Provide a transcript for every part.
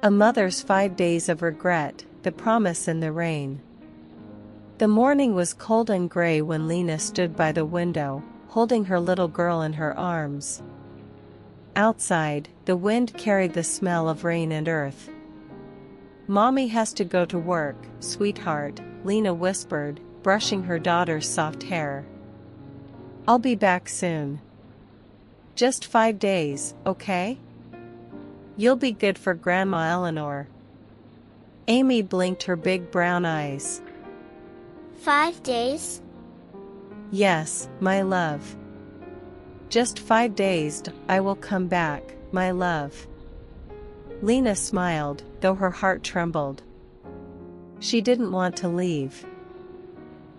A mother's 5 days of regret, the promise in the rain. The morning was cold and gray when Lena stood by the window, holding her little girl in her arms. Outside, the wind carried the smell of rain and earth. "Mommy has to go to work, sweetheart," Lena whispered, brushing her daughter's soft hair. "I'll be back soon. Just 5 days, okay? You'll be good for Grandma Eleanor." Amy blinked her big brown eyes. 5 days? "Yes, my love. Just 5 days, I will come back, my love." Lena smiled, though her heart trembled. She didn't want to leave.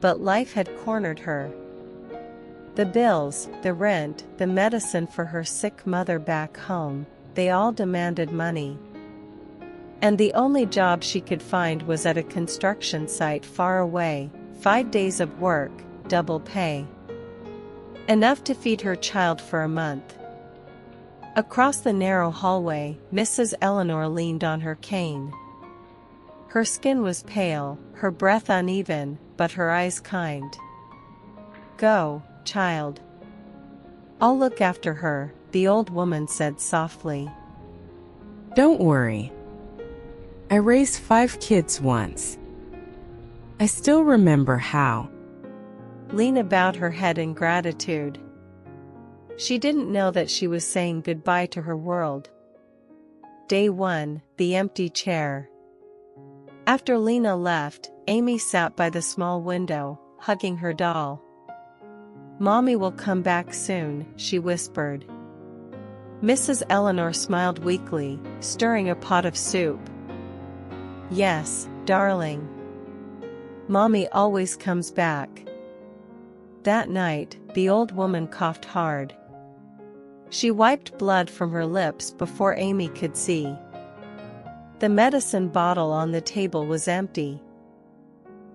But life had cornered her. The bills, the rent, the medicine for her sick mother back home, they all demanded money. And the only job she could find was at a construction site far away, 5 days of work, double pay. Enough to feed her child for a month. Across the narrow hallway, Mrs. Eleanor leaned on her cane. Her skin was pale, her breath uneven, but her eyes kind. "Go, child. I'll look after her," the old woman said softly. "Don't worry. I raised 5 kids once. I still remember how." Lena bowed her head in gratitude. She didn't know that she was saying goodbye to her world. Day 1, the empty chair. After Lena left, Amy sat by the small window, hugging her doll. "Mommy will come back soon," she whispered. Mrs. Eleanor smiled weakly, stirring a pot of soup. "Yes, darling. Mommy always comes back." That night, the old woman coughed hard. She wiped blood from her lips before Amy could see. The medicine bottle on the table was empty.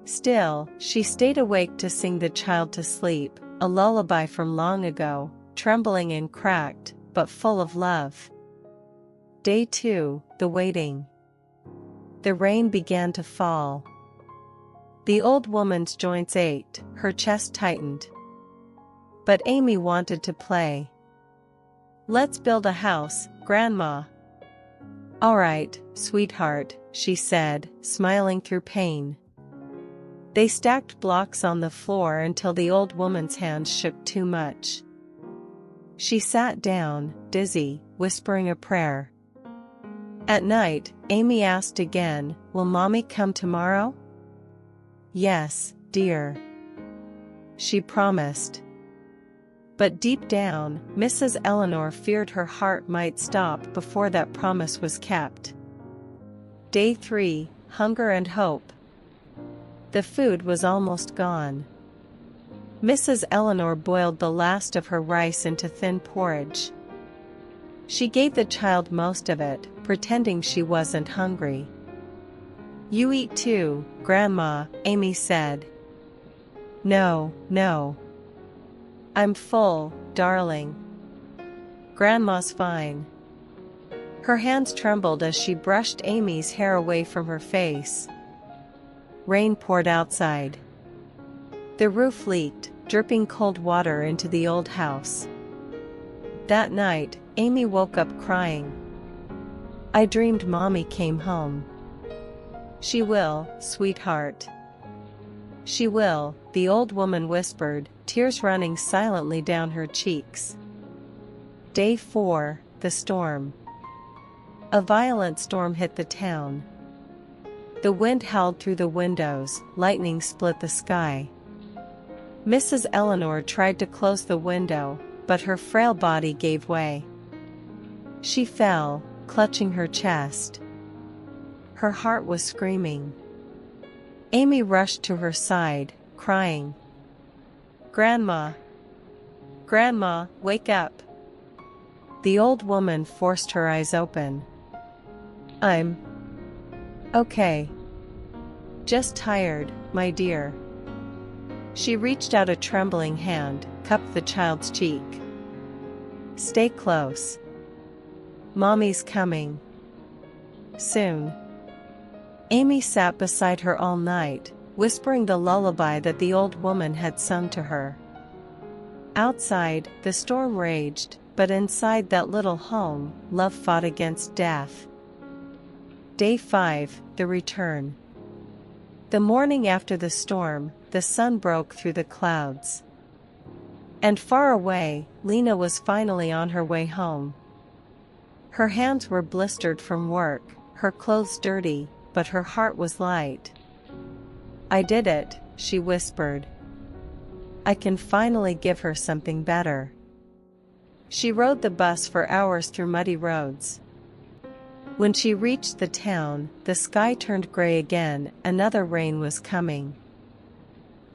Still, she stayed awake to sing the child to sleep, a lullaby from long ago, trembling and cracked, but full of love. Day 2, the waiting. The rain began to fall. The old woman's joints ached, her chest tightened. But Amy wanted to play. "Let's build a house, Grandma." "All right, sweetheart," she said, smiling through pain. They stacked blocks on the floor until the old woman's hands shook too much. She sat down, dizzy, whispering a prayer. At night, Amy asked again, "Will Mommy come tomorrow?" "Yes, dear," she promised. But deep down, Mrs. Eleanor feared her heart might stop before that promise was kept. Day 3, hunger and hope. The food was almost gone. Mrs. Eleanor boiled the last of her rice into thin porridge. She gave the child most of it, pretending she wasn't hungry. "You eat too, Grandma," Amy said. "No, no. I'm full, darling. Grandma's fine." Her hands trembled as she brushed Amy's hair away from her face. Rain poured outside. The roof leaked, dripping cold water into the old house. That night, Amy woke up crying. "I dreamed Mommy came home." "She will, sweetheart. She will," the old woman whispered, tears running silently down her cheeks. Day 4, the storm. A violent storm hit the town. The wind howled through the windows, lightning split the sky. Mrs. Eleanor tried to close the window, but her frail body gave way. She fell, clutching her chest. Her heart was screaming. Amy rushed to her side, crying, "Grandma! Grandma, wake up!" The old woman forced her eyes open. "I'm okay. Just tired, my dear." She reached out a trembling hand, cupped the child's cheek. "Stay close. Mommy's coming." soon. Amy sat beside her all night, whispering the lullaby that the old woman had sung to her. Outside, the storm raged, but inside that little home, love fought against death. Day 5, the return. The morning after the storm, the sun broke through the clouds. And far away, Lena was finally on her way home. Her hands were blistered from work, her clothes dirty, but her heart was light. "I did it," she whispered. "I can finally give her something better." She rode the bus for hours through muddy roads. When she reached the town, the sky turned gray again, another rain was coming.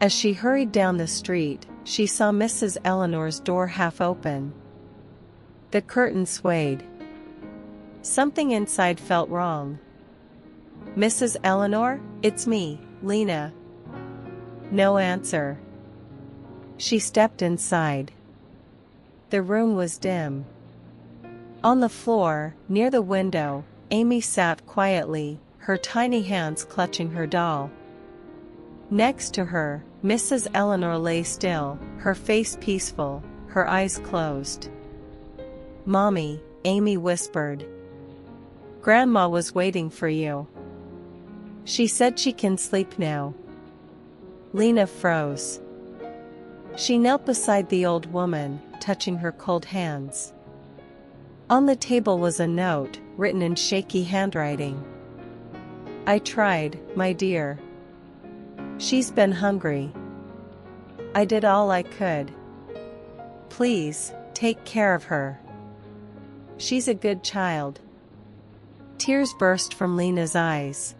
As she hurried down the street, she saw Mrs. Eleanor's door half open. The curtain swayed. Something inside felt wrong. "Mrs. Eleanor, it's me, Lena." No answer. She stepped inside. The room was dim. On the floor, near the window, Amy sat quietly, her tiny hands clutching her doll. Next to her, Mrs. Eleanor lay still, her face peaceful, her eyes closed. "Mommy," Amy whispered. "Grandma was waiting for you. She said she can sleep now." Lena froze. She knelt beside the old woman, touching her cold hands. On the table was a note, written in shaky handwriting. "I tried, my dear. She's been hungry. I did all I could. Please, take care of her. She's a good child." Tears burst from Lena's eyes.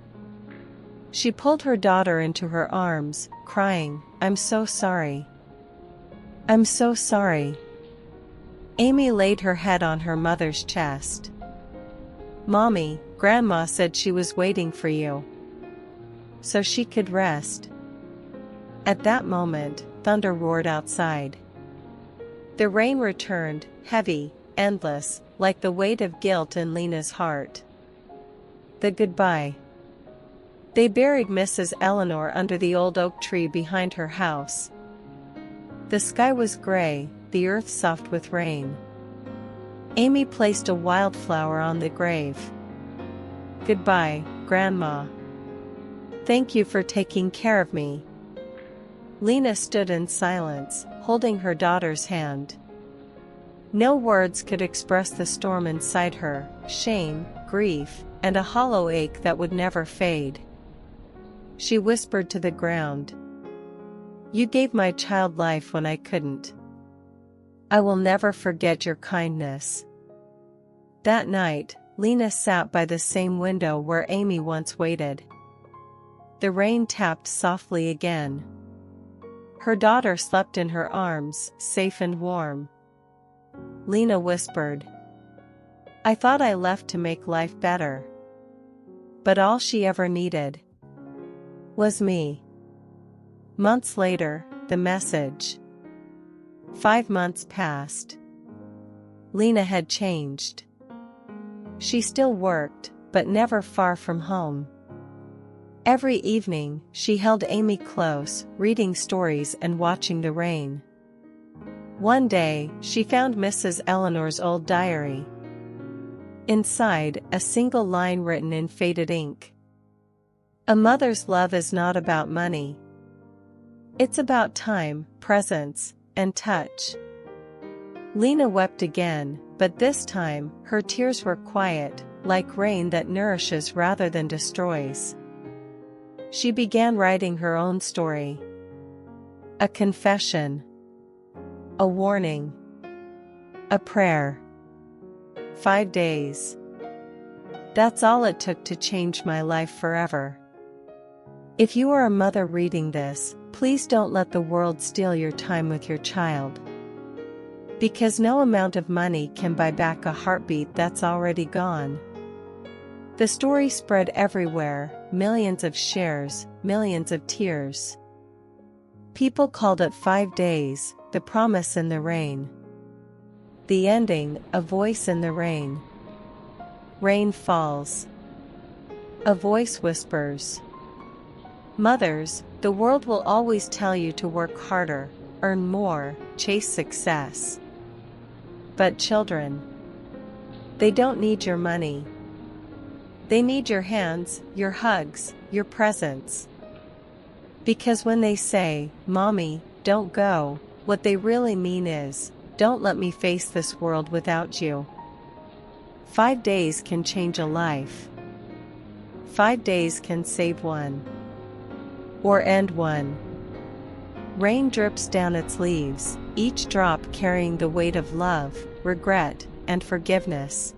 She pulled her daughter into her arms, crying, "I'm so sorry. I'm so sorry." Amy laid her head on her mother's chest. "Mommy, Grandma said she was waiting for you, so she could rest." At that moment, thunder roared outside. The rain returned, heavy, endless, like the weight of guilt in Lena's heart. The goodbye. They buried Mrs. Eleanor under the old oak tree behind her house. The sky was gray, the earth soft with rain. Amy placed a wildflower on the grave. "Goodbye, Grandma. Thank you for taking care of me." Lena stood in silence, holding her daughter's hand. No words could express the storm inside her, shame, grief, and a hollow ache that would never fade. She whispered to the ground, "You gave my child life when I couldn't. I will never forget your kindness." That night, Lena sat by the same window where Amy once waited. The rain tapped softly again. Her daughter slept in her arms, safe and warm. Lena whispered, "I thought I left to make life better. But all she ever needed was me." Months later, the message. 5 months passed. Lena had changed. She still worked, but never far from home. Every evening, she held Amy close, reading stories and watching the rain. One day, she found Mrs. Eleanor's old diary. Inside, a single line written in faded ink. "A mother's love is not about money. It's about time, presence, and touch." Lena wept again, but this time, her tears were quiet, like rain that nourishes rather than destroys. She began writing her own story. A confession. A warning. A prayer. 5 days. That's all it took to change my life forever. If you are a mother reading this, please don't let the world steal your time with your child. Because no amount of money can buy back a heartbeat that's already gone. The story spread everywhere, millions of shares, millions of tears. People called it 5 days, the promise in the rain. The ending, a voice in the rain. Rain falls. A voice whispers. Mothers, the world will always tell you to work harder, earn more, chase success. But children, they don't need your money. They need your hands, your hugs, your presence. Because when they say, "Mommy, don't go," what they really mean is, "Don't let me face this world without you." 5 days can change a life. 5 days can save one. Or end one. Rain drips down its leaves, each drop carrying the weight of love, regret, and forgiveness.